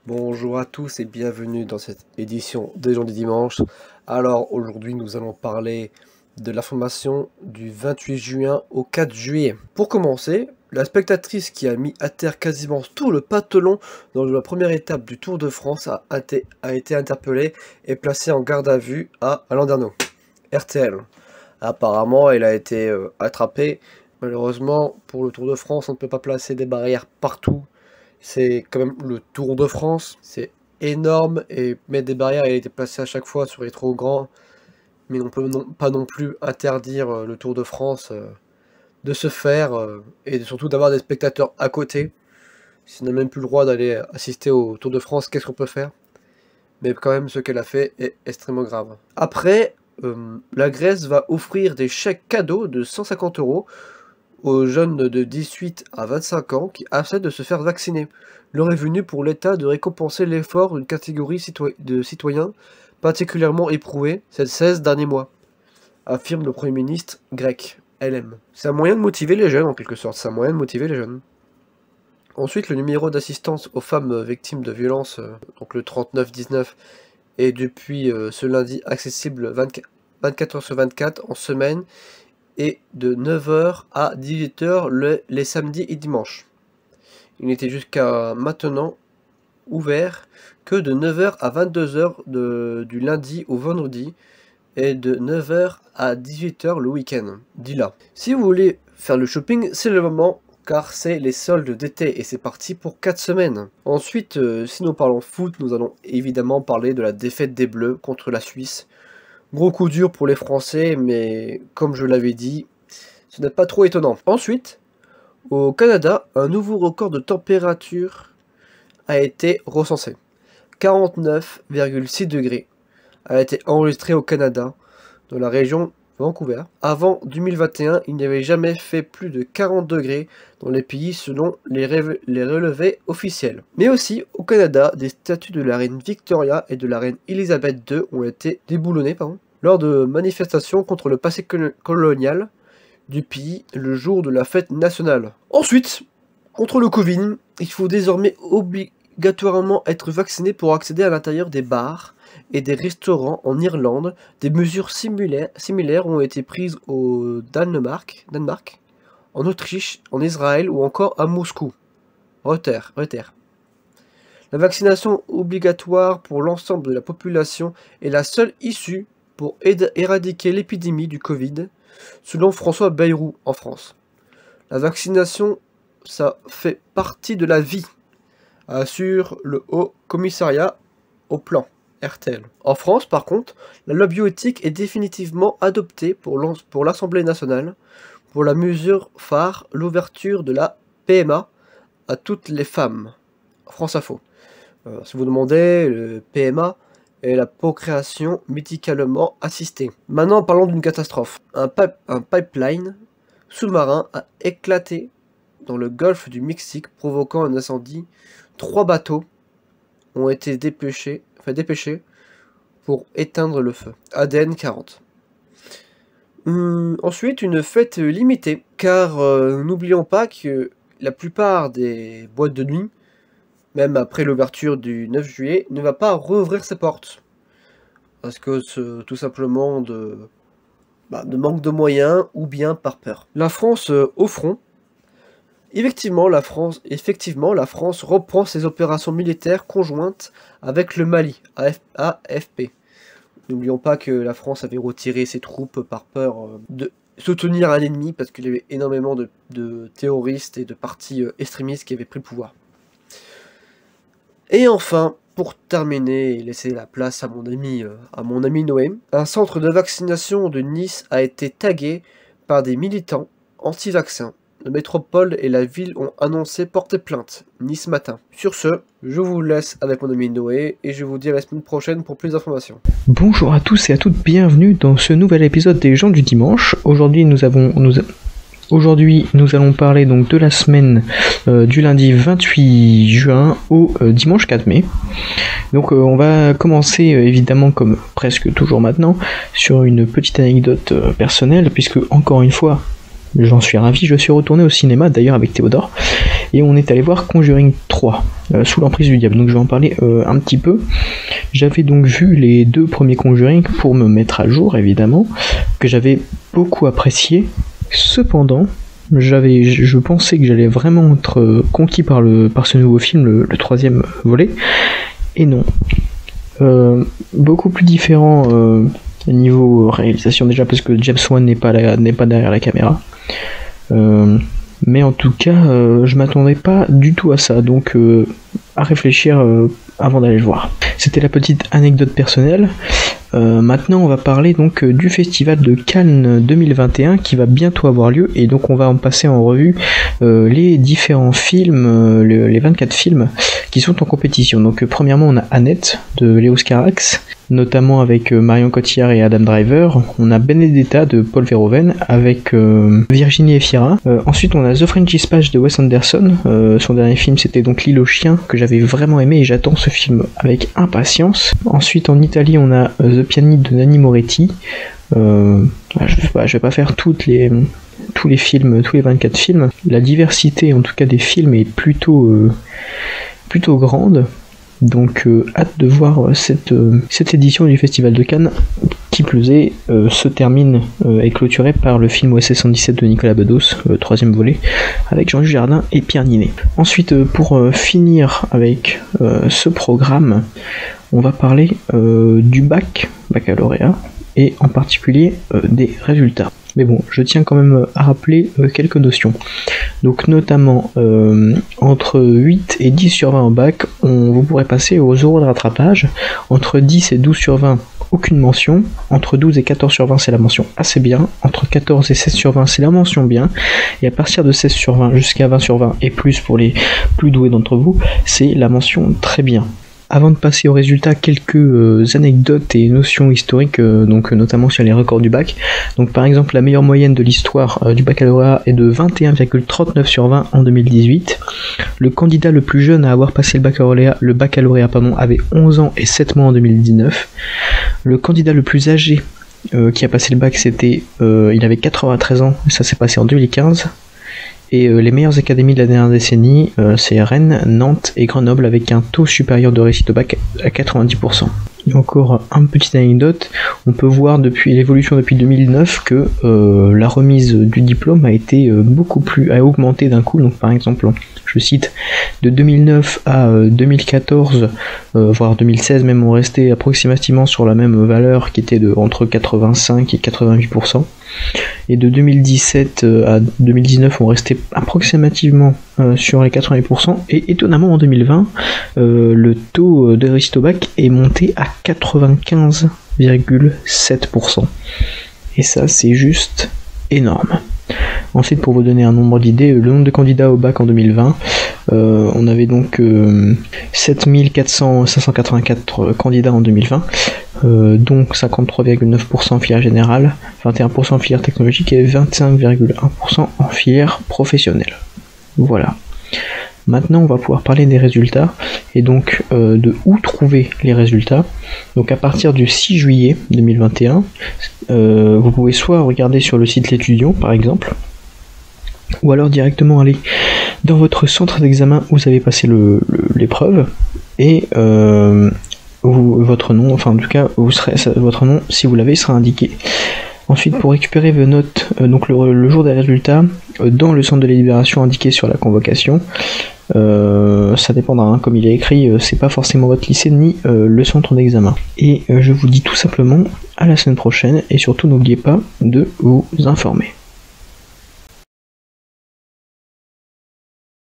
Bonjour à tous et bienvenue dans cette édition des gens du dimanche. Alors aujourd'hui nous allons parler de l'information du 28 juin au 4 juillet. Pour commencer, la spectatrice qui a mis à terre quasiment tout le peloton dans la première étape du Tour de France a été interpellée et placée en garde à vue à Landerneau, RTL. Apparemment elle a été attrapée. Malheureusement pour le Tour de France on ne peut pas placer des barrières partout. C'est quand même le Tour de France, c'est énorme et mettre des barrières et a été placé à chaque fois serait trop grand. Mais on peut pas non plus interdire le Tour de France de se faire et surtout d'avoir des spectateurs à côté. Si on n'a même plus le droit d'aller assister au Tour de France, qu'est-ce qu'on peut faire? Mais quand même ce qu'elle a fait est extrêmement grave. Après, la Grèce va offrir des chèques cadeaux de 150 € aux jeunes de 18 à 25 ans qui acceptent de se faire vacciner. L'heure est venue pour l'État de récompenser l'effort d'une catégorie de citoyens particulièrement éprouvés ces 16 derniers mois, affirme le Premier ministre grec, LM. C'est un moyen de motiver les jeunes en quelque sorte, c'est un moyen de motiver les jeunes. Ensuite, le numéro d'assistance aux femmes victimes de violences, donc le 3919, est depuis ce lundi accessible 24 h sur 24 en semaine, et de 9 h à 18 h les samedis et dimanches. Il n'était jusqu'à maintenant ouvert que de 9 h à 22 h du lundi au vendredi et de 9 h à 18 h le week-end. Dit là. Si vous voulez faire le shopping, c'est le moment car c'est les soldes d'été et c'est parti pour 4 semaines. Ensuite, si nous parlons foot, nous allons évidemment parler de la défaite des Bleus contre la Suisse. Gros coup dur pour les Français, mais comme je l'avais dit, ce n'est pas trop étonnant. Ensuite, au Canada, un nouveau record de température a été recensé. 49,6 degrés a été enregistré au Canada, dans la région Vancouver. Avant 2021, il n'y avait jamais fait plus de 40 degrés dans les pays selon les relevés officiels. Mais aussi, au Canada, des statues de la reine Victoria et de la reine Elisabeth II ont été déboulonnées lors de manifestations contre le passé colonial du pays le jour de la fête nationale. Ensuite, contre le Covid, il faut désormais obligatoirement être vacciné pour accéder à l'intérieur des bars et des restaurants en Irlande. Des mesures similaires ont été prises au Danemark, en Autriche, en Israël ou encore à Moscou. Reuters. La vaccination obligatoire pour l'ensemble de la population est la seule issue pour éradiquer l'épidémie du Covid, selon François Bayrou en France. La vaccination, ça fait partie de la vie, assure le Haut Commissariat au Plan, RTL. En France, par contre, la loi bioéthique est définitivement adoptée pour l'Assemblée nationale pour la mesure phare, l'ouverture de la PMA à toutes les femmes. France Info. Si vous demandez, le PMA est la procréation médicalement assistée. Maintenant, parlons d'une catastrophe. Un pipeline sous-marin a éclaté dans le golfe du Mexique, provoquant un incendie. 3 bateaux ont été dépêchés pour éteindre le feu. ADN 40. Ensuite, une fête limitée, car n'oublions pas que la plupart des boîtes de nuit, même après l'ouverture du 9 juillet, ne va pas rouvrir ses portes. Parce que c'est tout simplement de manque de moyens ou bien par peur. La France au front. Effectivement, la France reprend ses opérations militaires conjointes avec le Mali, AFP. N'oublions pas que la France avait retiré ses troupes par peur de soutenir un ennemi, parce qu'il y avait énormément de terroristes et de partis extrémistes qui avaient pris le pouvoir. Et enfin, pour terminer et laisser la place à mon ami Noé, un centre de vaccination de Nice a été tagué par des militants anti-vaccins. La métropole et la ville ont annoncé porter plainte, Nice matin. Sur ce, je vous laisse avec mon ami Noé et je vous dis à la semaine prochaine pour plus d'informations. Bonjour à tous et à toutes, bienvenue dans ce nouvel épisode des gens du dimanche. Aujourd'hui nous allons parler donc de la semaine du lundi 28 juin au dimanche 4 mai. Donc on va commencer évidemment comme presque toujours maintenant sur une petite anecdote personnelle, puisque encore une fois j'en suis ravi, je suis retourné au cinéma d'ailleurs avec Théodore, et on est allé voir Conjuring 3, sous l'emprise du diable. Donc je vais en parler un petit peu. J'avais donc vu les 2 premiers Conjuring pour me mettre à jour évidemment, que j'avais beaucoup apprécié. Cependant, je pensais que j'allais vraiment être conquis par ce nouveau film, le 3e volet, et non. Beaucoup plus différent niveau réalisation déjà, parce que James Wan n'est pas derrière la caméra. Mais en tout cas, je m'attendais pas du tout à ça, donc à réfléchir avant d'aller le voir. C'était la petite anecdote personnelle. Maintenant on va parler donc du festival de Cannes 2021 qui va bientôt avoir lieu, et donc on va en passer en revue les différents films, les 24 films qui sont en compétition. Donc premièrement on a Annette de Léos Carax, notamment avec Marion Cotillard et Adam Driver. On a Benedetta de Paul Verhoeven avec Virginie Efira. Ensuite on a The French Dispatch de Wes Anderson. Son dernier film c'était donc L'île aux chiens, que j'avais vraiment aimé et j'attends ce film avec impatience. Ensuite en Italie on a The Pianiste de Nanni Moretti. Je vais pas faire tous les films, tous les 24 films. La diversité en tout cas des films est plutôt grande. Donc hâte de voir cette édition du Festival de Cannes, qui plus est se termine et clôturée par le film OSS 117 de Nicolas Bedos, le 3e volet, avec Jean Dujardin et Pierre Ninet. Ensuite, pour finir avec ce programme, on va parler du baccalauréat, et en particulier des résultats. Mais bon, je tiens quand même à rappeler quelques notions. Donc notamment, entre 8 et 10 sur 20 au bac, vous pourrez passer aux euros de rattrapage. Entre 10 et 12 sur 20, aucune mention. Entre 12 et 14 sur 20, c'est la mention assez bien. Entre 14 et 16 sur 20, c'est la mention bien. Et à partir de 16 sur 20 jusqu'à 20 sur 20, et plus pour les plus doués d'entre vous, c'est la mention très bien. Avant de passer aux résultats, quelques anecdotes et notions historiques, donc notamment sur les records du bac. Donc par exemple, la meilleure moyenne de l'histoire du baccalauréat est de 21,39 sur 20 en 2018. Le candidat le plus jeune à avoir passé le baccalauréat avait 11 ans et 7 mois en 2019. Le candidat le plus âgé qui a passé le bac, il avait 93 ans, et ça s'est passé en 2015. Et les meilleures académies de la dernière décennie, c'est Rennes, Nantes et Grenoble, avec un taux supérieur de réussite au bac à 90%. Et encore une petite anecdote, on peut voir depuis l'évolution depuis 2009 que la remise du diplôme a augmenté d'un coup. Donc par exemple, je cite, de 2009 à 2014, voire 2016 même, on restait approximativement sur la même valeur qui était entre 85 et 88%. Et de 2017 à 2019, on restait approximativement sur les 80%. Et étonnamment, en 2020, le taux de réussite au bac est monté à 95,7%. Et ça, c'est juste énorme. Ensuite, pour vous donner un nombre d'idées, le nombre de candidats au bac en 2020, on avait donc 584 candidats en 2020, donc 53,9% en filière générale, 21% en filière technologique et 25,1% en filière professionnelle. Voilà. Maintenant, on va pouvoir parler des résultats, et donc de où trouver les résultats. Donc à partir du 6 juillet 2021, vous pouvez soit regarder sur le site L'étudiant par exemple, ou alors directement aller dans votre centre d'examen où vous avez passé l'épreuve, et votre nom, enfin en tout cas votre nom, si vous l'avez, sera indiqué. Ensuite, pour récupérer vos notes, donc le jour des résultats, dans le centre de délibération indiqué sur la convocation, ça dépendra, hein, comme il est écrit, c'est pas forcément votre lycée ni le centre d'examen. Et je vous dis tout simplement à la semaine prochaine, et surtout n'oubliez pas de vous informer.